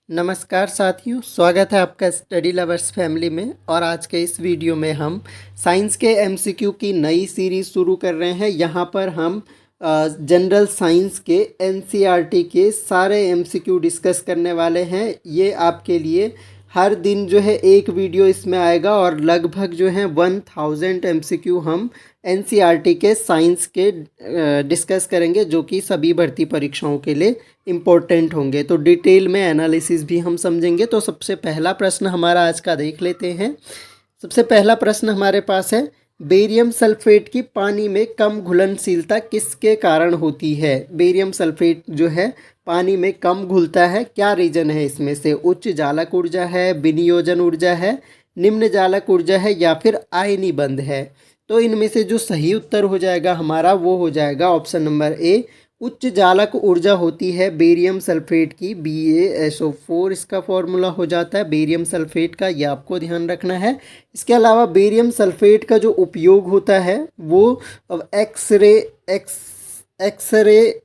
नमस्कार साथियों, स्वागत है आपका स्टडी लवर्स फैमिली में। और आज के इस वीडियो में हम साइंस के एमसीक्यू की नई सीरीज़ शुरू कर रहे हैं। यहाँ पर हम जनरल साइंस के एनसीईआरटी के सारे एमसीक्यू डिस्कस करने वाले हैं। ये आपके लिए हर दिन जो है एक वीडियो इसमें आएगा और लगभग जो है 1000 एमसीक्यू हम एनसीईआरटी के साइंस के डिस्कस करेंगे, जो कि सभी भर्ती परीक्षाओं के लिए इम्पोर्टेंट होंगे। तो डिटेल में एनालिसिस भी हम समझेंगे। तो सबसे पहला प्रश्न हमारा आज का देख लेते हैं। सबसे पहला प्रश्न हमारे पास है, बेरियम सल्फेट की पानी में कम घुलनशीलता किसके कारण होती है? बेरियम सल्फेट जो है पानी में कम घुलता है, क्या रीजन है इसमें से? उच्च जालक ऊर्जा है, विनियोजन ऊर्जा है, निम्न जालक ऊर्जा है, या फिर आयनी बंध है? तो इनमें से जो सही उत्तर हो जाएगा हमारा वो हो जाएगा ऑप्शन नंबर ए, उच्च जालक ऊर्जा होती है बेरियम सल्फेट की। BaSO4 इसका फॉर्मूला हो जाता है बेरियम सल्फेट का, ये आपको ध्यान रखना है। इसके अलावा बेरियम सल्फेट का जो उपयोग होता है वो एक्सरे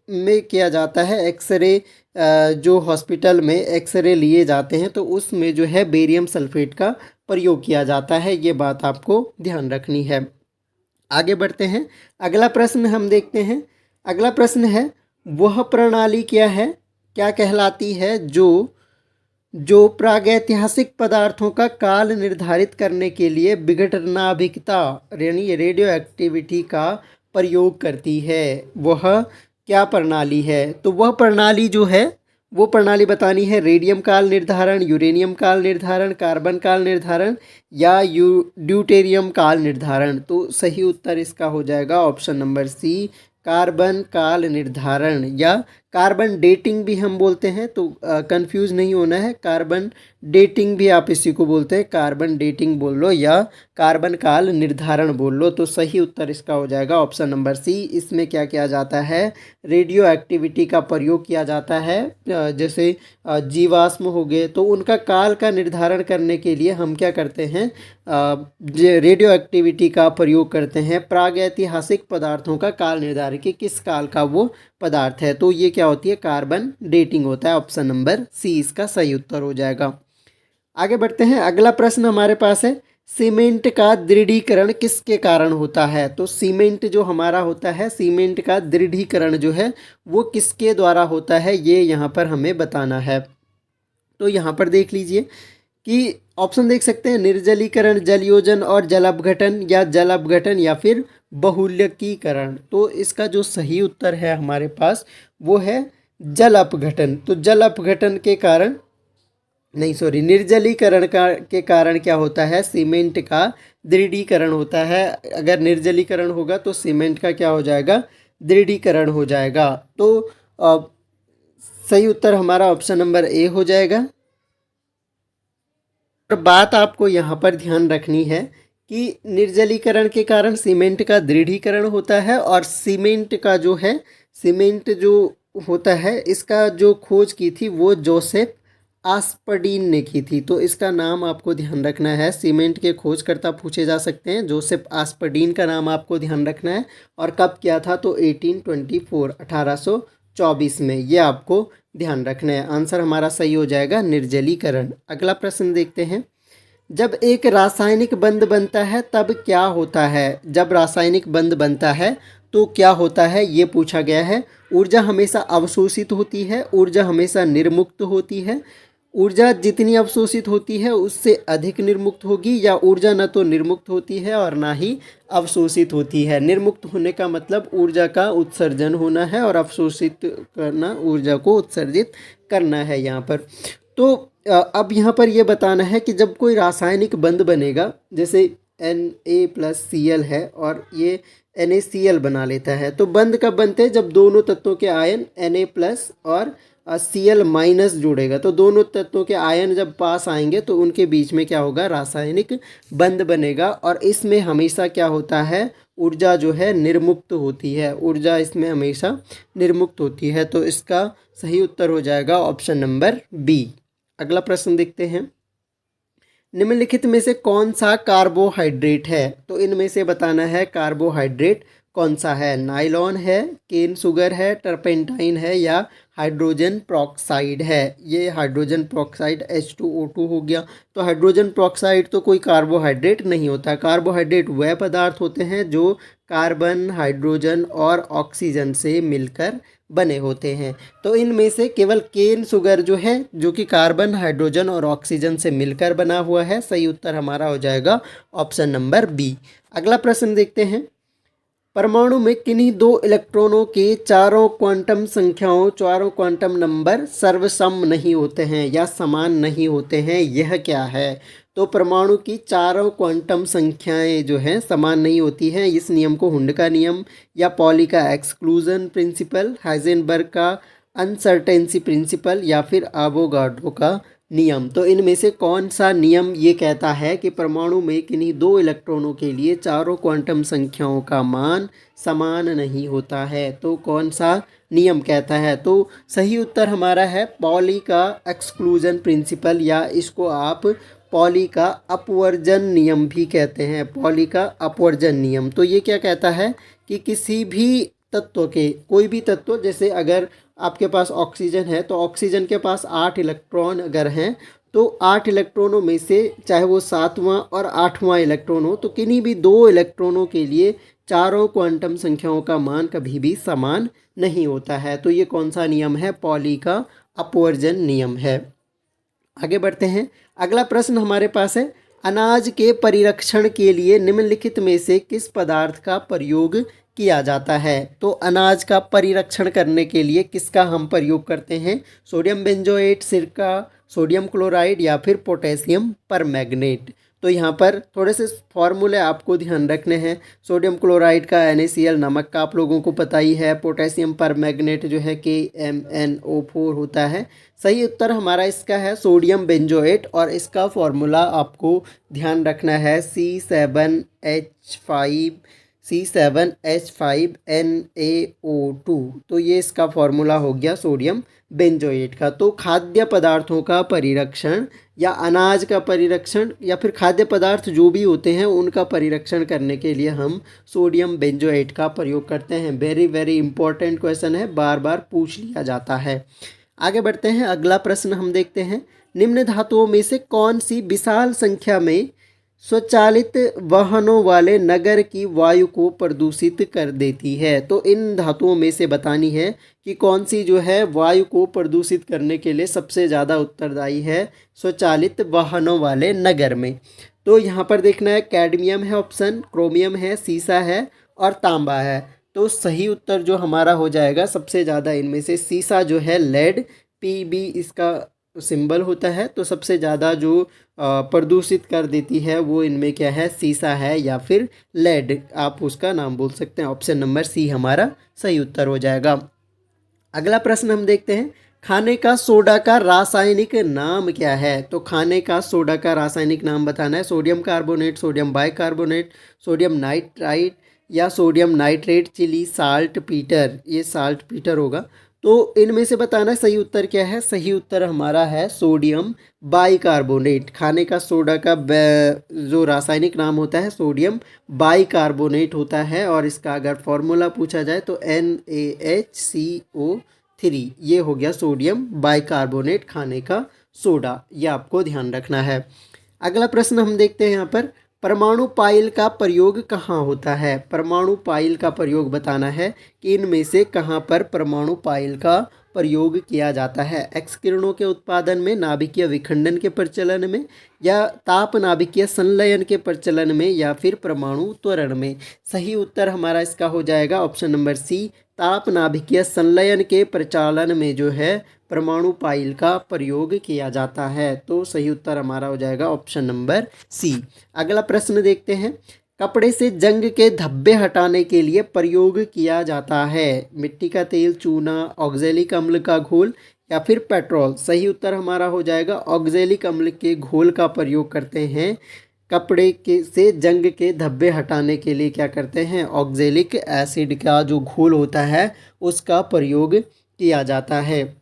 में किया जाता है। एक्सरे जो हॉस्पिटल में एक्सरे लिए जाते हैं तो उसमें जो है बेरियम सल्फेट का प्रयोग किया जाता है। ये बात आपको ध्यान रखनी है। आगे बढ़ते हैं, अगला प्रश्न हम देखते हैं। अगला प्रश्न है, वह प्रणाली क्या है, क्या कहलाती है जो प्रागैतिहासिक पदार्थों का काल निर्धारित करने के लिए विघटनाभिकता यानी रेडियो एक्टिविटी का प्रयोग करती है? वह क्या प्रणाली है? तो वह प्रणाली जो है वो प्रणाली बतानी है। रेडियम काल निर्धारण, यूरेनियम काल निर्धारण, कार्बन काल निर्धारण या ड्यूटेरियम काल निर्धारण? तो सही उत्तर इसका हो जाएगा ऑप्शन नंबर सी, कार्बन काल निर्धारण, या कार्बन डेटिंग भी हम बोलते हैं। तो कंफ्यूज नहीं होना है, कार्बन डेटिंग भी आप इसी को बोलते हैं। कार्बन डेटिंग बोल लो या कार्बन काल निर्धारण बोल लो। तो सही उत्तर इसका हो जाएगा ऑप्शन नंबर सी। इसमें क्या किया जाता है? रेडियो एक्टिविटी का प्रयोग किया जाता है। जैसे जीवाश्म हो गए तो उनका काल का निर्धारण करने के लिए हम क्या करते हैं? रेडियो एक्टिविटी का प्रयोग करते हैं प्रागैतिहासिक पदार्थों का काल निर्धारण कि किस काल का वो पदार्थ है। तो ये क्या होती है? कार्बन डेटिंग होता है। ऑप्शन नंबर सी इसका सही उत्तर हो जाएगा। आगे बढ़ते हैं, अगला प्रश्न हमारे पास है, सीमेंट का दृढ़ीकरण किसके कारण होता है? तो सीमेंट जो हमारा होता है, सीमेंट का दृढ़ीकरण जो है वो किसके द्वारा होता है, ये यहाँ पर हमें बताना है। तो यहाँ पर देख लीजिए कि ऑप्शन देख सकते हैं, निर्जलीकरण, जलयोजन और जलापघटन, या जलापघटन या फिर बहुलकीकरण। तो इसका जो सही उत्तर है हमारे पास वो है जल अपघटन। तो जल अपघटन के कारण नहीं, सॉरी, निर्जलीकरण के कारण क्या होता है? सीमेंट का दृढ़ीकरण होता है। अगर निर्जलीकरण होगा तो सीमेंट का क्या हो जाएगा? दृढ़ीकरण हो जाएगा। तो सही उत्तर हमारा ऑप्शन नंबर ए हो जाएगा। और बात आपको यहाँ पर ध्यान रखनी है कि निर्जलीकरण के कारण सीमेंट का दृढ़ीकरण होता है, और सीमेंट का जो है, सीमेंट जो होता है इसका जो खोज की थी वो जोसेफ आस्पर्डीन ने की थी। तो इसका नाम आपको ध्यान रखना है। सीमेंट के खोजकर्ता पूछे जा सकते हैं, जोसेफ आस्पर्डीन का नाम आपको ध्यान रखना है। और कब किया था? तो 1824 में। ये आपको ध्यान रखना है। आंसर हमारा सही हो जाएगा निर्जलीकरण। अगला प्रश्न देखते हैं, जब एक रासायनिक बंध बनता है तब क्या होता है? जब रासायनिक बंध बनता है तो क्या होता है, ये पूछा गया है। ऊर्जा हमेशा अवशोषित होती है, ऊर्जा हमेशा निर्मुक्त होती है, ऊर्जा जितनी अवशोषित होती है उससे अधिक निर्मुक्त होगी, या ऊर्जा न तो निर्मुक्त होती है और ना ही अवशोषित होती है। निर्मुक्त होने का मतलब ऊर्जा का उत्सर्जन होना है, और अवशोषित करना ऊर्जा को उत्सर्जित करना है यहाँ पर। तो अब यहाँ पर ये बताना है कि जब कोई रासायनिक बंध बनेगा, जैसे Na+Cl है और ये NaCl बना लेता है, तो बंध कब बनते हैं? जब दोनों तत्वों के आयन Na+ और Cl- जुड़ेगा। तो दोनों तत्वों के आयन जब पास आएंगे तो उनके बीच में क्या होगा? रासायनिक बंध बनेगा। और इसमें हमेशा क्या होता है? ऊर्जा जो है निर्मुक्त होती है। ऊर्जा इसमें हमेशा निर्मुक्त होती है। तो इसका सही उत्तर हो जाएगा ऑप्शन नंबर बी। अगला प्रश्न देखते हैं, निम्नलिखित में से कौन सा कार्बोहाइड्रेट है? तो इनमें से बताना है कार्बोहाइड्रेट कौन सा है। नाइलॉन है, केन शुगर है, टर्पेंटाइन है, या हाइड्रोजन पेरोक्साइड है। ये हाइड्रोजन पेरोक्साइड H2O2 हो गया। तो हाइड्रोजन पेरोक्साइड तो कोई कार्बोहाइड्रेट नहीं होता। कार्बोहाइड्रेट वह पदार्थ होते हैं जो कार्बन, हाइड्रोजन और ऑक्सीजन से मिलकर बने होते हैं। तो इनमें से केवल केन शुगर जो है, जो कि कार्बन, हाइड्रोजन और ऑक्सीजन से मिलकर बना हुआ है। सही उत्तर हमारा हो जाएगा ऑप्शन नंबर बी। अगला प्रश्न देखते हैं। परमाणु में किन्हीं दो इलेक्ट्रॉनों के चारों क्वांटम संख्याओं, चारों क्वांटम नंबर सर्वसम नहीं होते हैं या समान नहीं होते हैं, यह क्या है? तो परमाणु की चारों क्वांटम संख्याएं जो हैं समान नहीं होती हैं। इस नियम को हुंड का नियम या पॉली का एक्सक्लूजन प्रिंसिपल, हाइजेनबर्ग का अनसर्टेंसी प्रिंसिपल या फिर अवोगाड्रो का नियम। तो इनमें से कौन सा नियम ये कहता है कि परमाणु में किन्हीं दो इलेक्ट्रॉनों के लिए चारों क्वांटम संख्याओं का मान समान नहीं होता है? तो कौन सा नियम कहता है? तो सही उत्तर हमारा है पॉली का एक्सक्लूजन प्रिंसिपल, या इसको आप पॉली का अपवर्जन नियम भी कहते हैं। पॉली का अपवर्जन नियम तो ये क्या कहता है कि किसी भी तत्व के, कोई भी तत्व, जैसे अगर आपके पास ऑक्सीजन है तो ऑक्सीजन के पास 8 इलेक्ट्रॉन अगर हैं तो 8 इलेक्ट्रॉनों में से चाहे वो 7वां और 8वां इलेक्ट्रॉन हो, तो किन्हीं भी दो इलेक्ट्रॉनों के लिए चारों क्वांटम संख्याओं का मान कभी भी समान नहीं होता है। तो ये कौन सा नियम है? पॉली का अपवर्जन नियम है। आगे बढ़ते हैं। अगला प्रश्न हमारे पास है, अनाज के परिरक्षण के लिए निम्नलिखित में से किस पदार्थ का प्रयोग किया जाता है? तो अनाज का परिरक्षण करने के लिए किसका हम प्रयोग करते हैं? सोडियम बेंजोएट, सिरका, सोडियम क्लोराइड या फिर पोटेशियम परमैंगनेट। तो यहाँ पर थोड़े से फॉर्मूले आपको ध्यान रखने हैं। सोडियम क्लोराइड का NaCl नमक का आप लोगों को पता ही है। पोटेशियम परमैंगनेट जो है KMnO4 होता है। सही उत्तर हमारा इसका है सोडियम बेंजोएट, और इसका फॉर्मूला आपको ध्यान रखना है C7H5NaO2। तो ये इसका फॉर्मूला हो गया सोडियम बेंजोएट का। तो खाद्य पदार्थों का परिरक्षण या अनाज का परिरक्षण या फिर खाद्य पदार्थ जो भी होते हैं उनका परिरक्षण करने के लिए हम सोडियम बेंजोएट का प्रयोग करते हैं। वेरी वेरी इंपॉर्टेंट क्वेश्चन है, बार बार पूछ लिया जाता है। आगे बढ़ते हैं। अगला प्रश्न हम देखते हैं, निम्न धातुओं में से कौन सी विशाल संख्या में स्वचालित वाहनों वाले नगर की वायु को प्रदूषित कर देती है? तो इन धातुओं में से बतानी है कि कौन सी जो है वायु को प्रदूषित करने के लिए सबसे ज़्यादा उत्तरदायी है स्वचालित वाहनों वाले नगर में। तो यहाँ पर देखना है, कैडमियम है ऑप्शन, क्रोमियम है, सीसा है और तांबा है। तो सही उत्तर जो हमारा हो जाएगा सबसे ज़्यादा इनमें से सीसा जो है, लेड, PB इसका सिंबल होता है। तो सबसे ज़्यादा जो प्रदूषित कर देती है वो इनमें क्या है? सीसा है या फिर लेड, आप उसका नाम बोल सकते हैं। ऑप्शन नंबर सी हमारा सही उत्तर हो जाएगा। अगला प्रश्न हम देखते हैं, खाने का सोडा का रासायनिक नाम क्या है? तो खाने का सोडा का रासायनिक नाम बताना है। Sodium carbonate, sodium bicarbonate, sodium nitrite या sodium nitrate, Chile saltpetre. ये साल्ट पीटर होगा। तो इनमें से बताना सही उत्तर क्या है? सही उत्तर हमारा है सोडियम बाइकार्बोनेट। खाने का सोडा का जो रासायनिक नाम होता है सोडियम बाइकार्बोनेट होता है, और इसका अगर फॉर्मूला पूछा जाए तो NaHCO3। ये हो गया सोडियम बाइकार्बोनेट खाने का सोडा, ये आपको ध्यान रखना है। अगला प्रश्न हम देखते हैं यहाँ पर, परमाणु पाइल का प्रयोग कहाँ होता है? परमाणु पाइल का प्रयोग बताना है कि इनमें से कहाँ पर परमाणु पाइल का प्रयोग किया जाता है? एक्स किरणों के उत्पादन में, नाभिकीय विखंडन के प्रचलन में, या ताप नाभिकीय संलयन के प्रचलन में, या फिर परमाणु त्वरण में? सही उत्तर हमारा इसका हो जाएगा ऑप्शन नंबर सी, ताप नाभिकीय संलयन के प्रचालन में जो है परमाणु पाइल का प्रयोग किया जाता है। तो सही उत्तर हमारा हो जाएगा ऑप्शन नंबर सी। अगला प्रश्न देखते हैं, कपड़े से जंग के धब्बे हटाने के लिए प्रयोग किया जाता है मिट्टी का तेल, चूना, ऑक्जेलिक अम्ल का घोल या फिर पेट्रोल? सही उत्तर हमारा हो जाएगा ऑक्जेलिक अम्ल के घोल का प्रयोग करते हैं। कपड़े के से जंग के धब्बे हटाने के लिए क्या करते हैं? ऑक्जेलिक एसिड का जो घोल होता है उसका प्रयोग किया जाता है।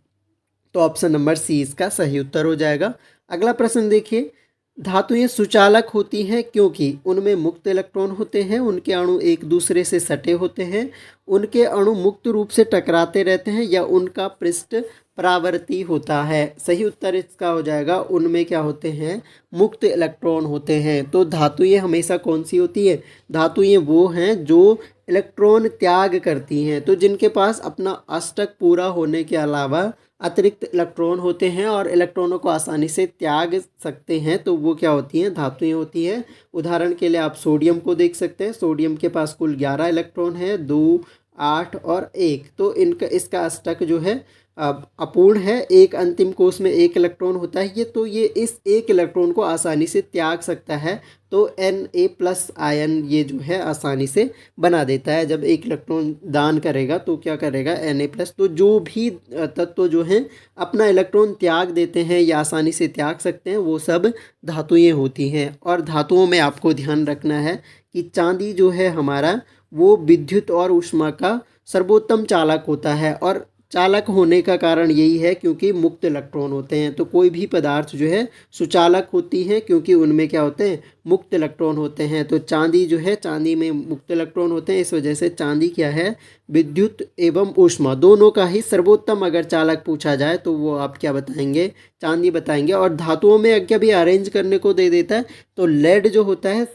तो ऑप्शन नंबर सी इसका सही उत्तर हो जाएगा। अगला प्रश्न देखिए, धातुएं सुचालक होती हैं क्योंकि उनमें मुक्त इलेक्ट्रॉन होते हैं, उनके अणु एक दूसरे से सटे होते हैं, उनके अणु मुक्त रूप से टकराते रहते हैं, या उनका पृष्ठ परावर्ती होता है। सही उत्तर इसका हो जाएगा उनमें क्या होते हैं, मुक्त इलेक्ट्रॉन होते हैं। तो धातुएं हमेशा कौन सी होती है, धातुएं वो हैं जो इलेक्ट्रॉन त्याग करती हैं। तो जिनके पास अपना अष्टक पूरा होने के अलावा अतिरिक्त इलेक्ट्रॉन होते हैं और इलेक्ट्रॉनों को आसानी से त्याग सकते हैं, तो वो क्या होती हैं, धातुएं होती हैं। उदाहरण के लिए आप सोडियम को देख सकते हैं, सोडियम के पास कुल 11 इलेक्ट्रॉन है, 2, 8 और 1। तो इनका इसका अष्टक जो है अपूर्ण है, एक अंतिम कोष में एक इलेक्ट्रॉन होता है ये इस एक इलेक्ट्रॉन को आसानी से त्याग सकता है। तो Na+ आयन ये जो है आसानी से बना देता है। जब एक इलेक्ट्रॉन दान करेगा तो क्या करेगा, Na+। तो जो भी तत्व जो हैं अपना इलेक्ट्रॉन त्याग देते हैं या आसानी से त्याग सकते हैं, वो सब धातुएं होती हैं। और धातुओं में आपको ध्यान रखना है कि चांदी जो है हमारा वो विद्युत और ऊष्मा का सर्वोत्तम चालक होता है, और चालक होने का कारण यही है क्योंकि मुक्त इलेक्ट्रॉन होते हैं। तो कोई भी पदार्थ जो है सुचालक होती है क्योंकि उनमें क्या होते हैं, मुक्त इलेक्ट्रॉन होते हैं। तो चांदी जो है, चांदी में मुक्त इलेक्ट्रॉन होते हैं, इस वजह से चांदी क्या है, विद्युत एवं ऊष्मा दोनों का ही सर्वोत्तम अगर चालक पूछा जाए तो वो आप क्या बताएंगे, चांदी बताएंगे। और धातुओं में अगर भी अरेंज करने को दे देता है तो लेड जो होता है,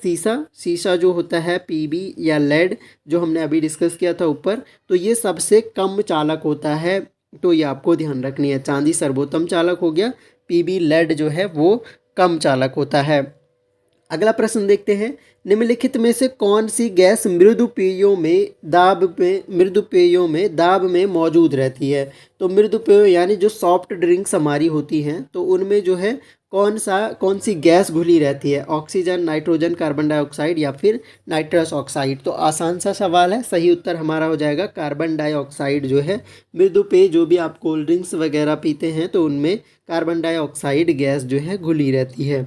शीशा जो होता है, Pb या लेड जो हमने अभी डिस्कस किया था ऊपर, तो ये सबसे कम चालक होता है। तो ये आपको ध्यान रखनी है, चांदी सर्वोत्तम चालक हो गया, Pb लेड जो है वो कम चालक होता है। अगला प्रश्न देखते हैं, निम्नलिखित में से कौन सी गैस मृदु पेयों में दाब में मौजूद रहती है। तो मृदु पेय यानी जो सॉफ्ट ड्रिंक्स हमारी होती हैं, तो उनमें जो है कौन सी गैस घुली रहती है, ऑक्सीजन, नाइट्रोजन, कार्बन डाइऑक्साइड या फिर नाइट्रस ऑक्साइड। तो आसान सा सवाल है, सही उत्तर हमारा हो जाएगा कार्बन डाइऑक्साइड जो है। मृदु पेय जो भी आप कोल्ड ड्रिंक्स वगैरह पीते हैं तो उनमें कार्बन डाइऑक्साइड गैस जो है घुली रहती है।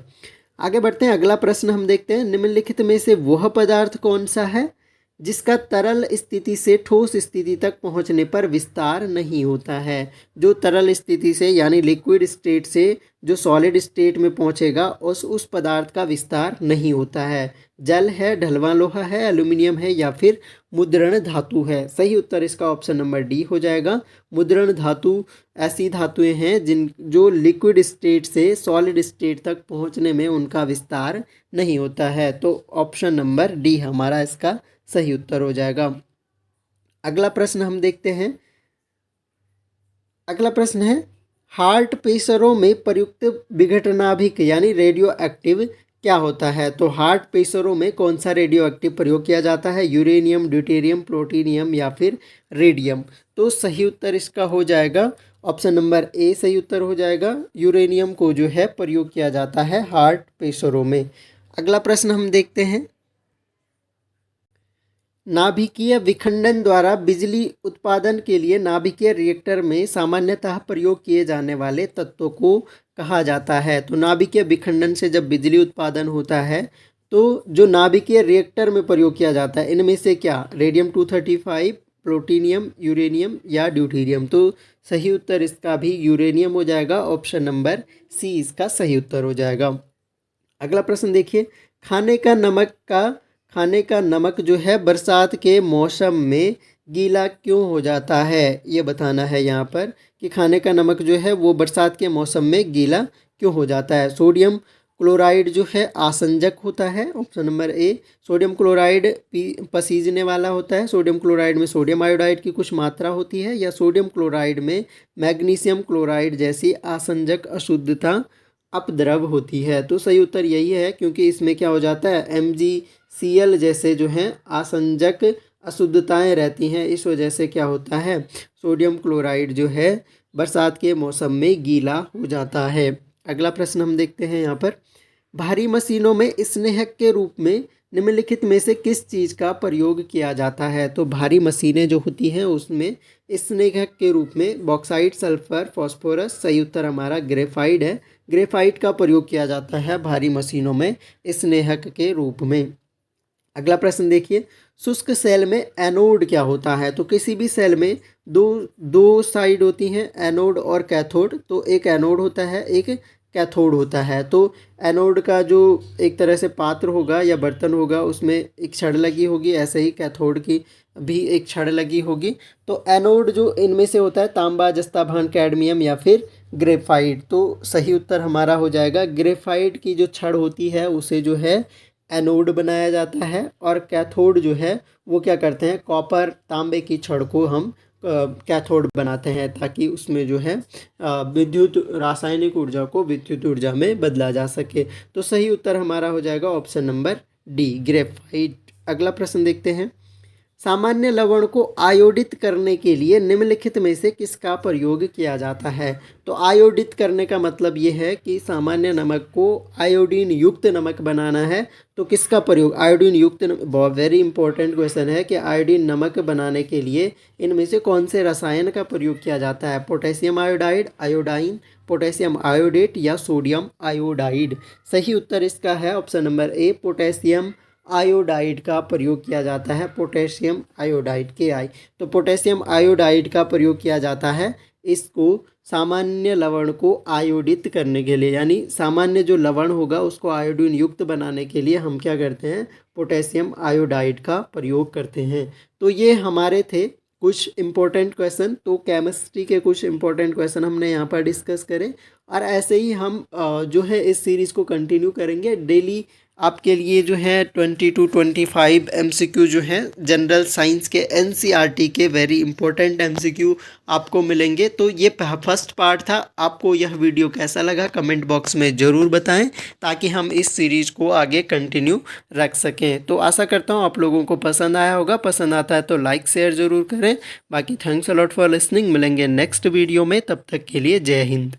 आगे बढ़ते हैं, अगला प्रश्न हम देखते हैं, निम्नलिखित में से वह पदार्थ कौन सा है जिसका तरल स्थिति से ठोस स्थिति तक पहुंचने पर विस्तार नहीं होता है। जो तरल स्थिति से यानी लिक्विड स्टेट से जो सॉलिड स्टेट में पहुंचेगा उस पदार्थ का विस्तार नहीं होता है। जल है, ढलवां लोहा है, एल्यूमिनियम है या फिर मुद्रण धातु है। सही उत्तर इसका ऑप्शन नंबर डी हो जाएगा। मुद्रण धातु ऐसी धातुएं हैं जो लिक्विड स्टेट से सॉलिड स्टेट तक पहुंचने में उनका विस्तार नहीं होता है। तो ऑप्शन नंबर डी हमारा इसका सही उत्तर हो जाएगा। अगला प्रश्न हम देखते हैं, अगला प्रश्न है, हार्ट प्रेशरों में प्रयुक्त विघटनाभिक यानी रेडियो एक्टिव क्या होता है। तो हार्ट प्रेशरों में कौन सा रेडियो एक्टिव प्रयोग किया जाता है, यूरेनियम, ड्यूटेरियम, प्लूटोनियम या फिर रेडियम। तो सही उत्तर इसका हो जाएगा ऑप्शन नंबर ए सही उत्तर हो जाएगा। यूरेनियम को जो है प्रयोग किया जाता है हार्ट प्रेशरों में। अगला प्रश्न हम देखते हैं, नाभिकीय विखंडन द्वारा बिजली उत्पादन के लिए नाभिकीय रिएक्टर में सामान्यतः प्रयोग किए जाने वाले तत्वों को कहा जाता है। तो नाभिकीय विखंडन से जब बिजली उत्पादन होता है तो जो नाभिकीय रिएक्टर में प्रयोग किया जाता है इनमें से क्या, रेडियम 235, प्लूटोनियम, यूरेनियम या ड्यूटेरियम। तो सही उत्तर इसका भी यूरेनियम हो जाएगा, ऑप्शन नंबर सी इसका सही उत्तर हो जाएगा। अगला प्रश्न देखिए, खाने का नमक जो है बरसात के मौसम में गीला क्यों हो जाता है, ये बताना है यहाँ पर कि खाने का नमक जो है वो बरसात के मौसम में गीला क्यों हो जाता है। सोडियम क्लोराइड जो है आसंजक होता है, option number A. Sodium chloride पसीजने वाला होता है, सोडियम क्लोराइड में सोडियम आयोडाइड की कुछ मात्रा होती है, या सोडियम क्लोराइड में मैग्नीशियम क्लोराइड जैसी आसंजक अशुद्धता अपद्रव होती है। तो सही उत्तर यही है क्योंकि इसमें क्या हो जाता है, MgCl जैसे जो हैं आसंजक अशुद्धताएं रहती हैं, इस वजह से क्या होता है, सोडियम क्लोराइड जो है बरसात के मौसम में गीला हो जाता है। अगला प्रश्न हम देखते हैं यहाँ पर, भारी मशीनों में स्नेहक के रूप में निम्नलिखित में से किस चीज़ का प्रयोग किया जाता है। तो भारी मशीनें जो होती हैं उसमें स्नेहक के रूप में बॉक्साइट, सल्फर, फास्फोरस, सही उत्तर हमारा ग्रेफाइट है। ग्रेफाइट का प्रयोग किया जाता है भारी मशीनों में स्नेहक के रूप में। अगला प्रश्न देखिए, शुष्क सेल में एनोड क्या होता है। तो किसी भी सेल में दो साइड होती हैं, एनोड और कैथोड। तो एक एनोड होता है, एक कैथोड होता है। तो एनोड का जो एक तरह से पात्र होगा या बर्तन होगा उसमें एक छड़ लगी होगी, ऐसे ही कैथोड की भी एक छड़ लगी होगी। तो एनोड जो इनमें से होता है तांबा, जस्ता, भान, कैडमियम या फिर ग्रेफाइट। तो सही उत्तर हमारा हो जाएगा ग्रेफाइट की जो छड़ होती है उसे जो है एनोड बनाया जाता है। और कैथोड जो है वो क्या करते हैं, कॉपर तांबे की छड़ को हम कैथोड बनाते हैं ताकि उसमें जो है विद्युत रासायनिक ऊर्जा को विद्युत ऊर्जा में बदला जा सके। तो सही उत्तर हमारा हो जाएगा ऑप्शन नंबर डी, ग्रेफाइट। अगला प्रश्न देखते हैं। सामान्य लवण को आयोडित करने के लिए निम्नलिखित में से किसका प्रयोग किया जाता है। तो आयोडित करने का मतलब ये है कि सामान्य नमक को आयोडीन युक्त नमक बनाना है तो किसका प्रयोग, आयोडीन युक्त बहुत वेरी इंपॉर्टेंट क्वेश्चन है कि आयोडीन नमक बनाने के लिए इनमें से कौन से रसायन का प्रयोग किया जाता है। Potassium iodide, iodine, potassium iodate या सोडियम आयोडाइड। सही उत्तर इसका है ऑप्शन नंबर ए, पोटेशियम आयोडाइड का प्रयोग किया जाता है। पोटेशियम आयोडाइड के आई, तो पोटेशियम आयोडाइड का प्रयोग किया जाता है इसको सामान्य लवण को आयोडित करने के लिए, यानी सामान्य जो लवण होगा उसको आयोडीन युक्त बनाने के लिए हम क्या करते हैं, पोटेशियम आयोडाइड का प्रयोग करते हैं। तो ये हमारे थे कुछ इम्पोर्टेंट क्वेश्चन। तो केमिस्ट्री के कुछ इम्पोर्टेंट क्वेश्चन हमने यहाँ पर डिस्कस करें और ऐसे ही हम जो है इस सीरीज़ को कंटिन्यू करेंगे। डेली आपके लिए जो है 20 to 25 MCQ जो है जनरल साइंस के NCERT के वेरी इंपॉर्टेंट MCQ आपको मिलेंगे। तो ये फर्स्ट पार्ट था। आपको यह वीडियो कैसा लगा कमेंट बॉक्स में ज़रूर बताएं ताकि हम इस सीरीज़ को आगे कंटिन्यू रख सकें। तो आशा करता हूँ आप लोगों को पसंद आया होगा। पसंद आता है तो लाइक शेयर ज़रूर करें। बाकी thanks a lot for listening. मिलेंगे नेक्स्ट वीडियो में, तब तक के लिए जय हिंद।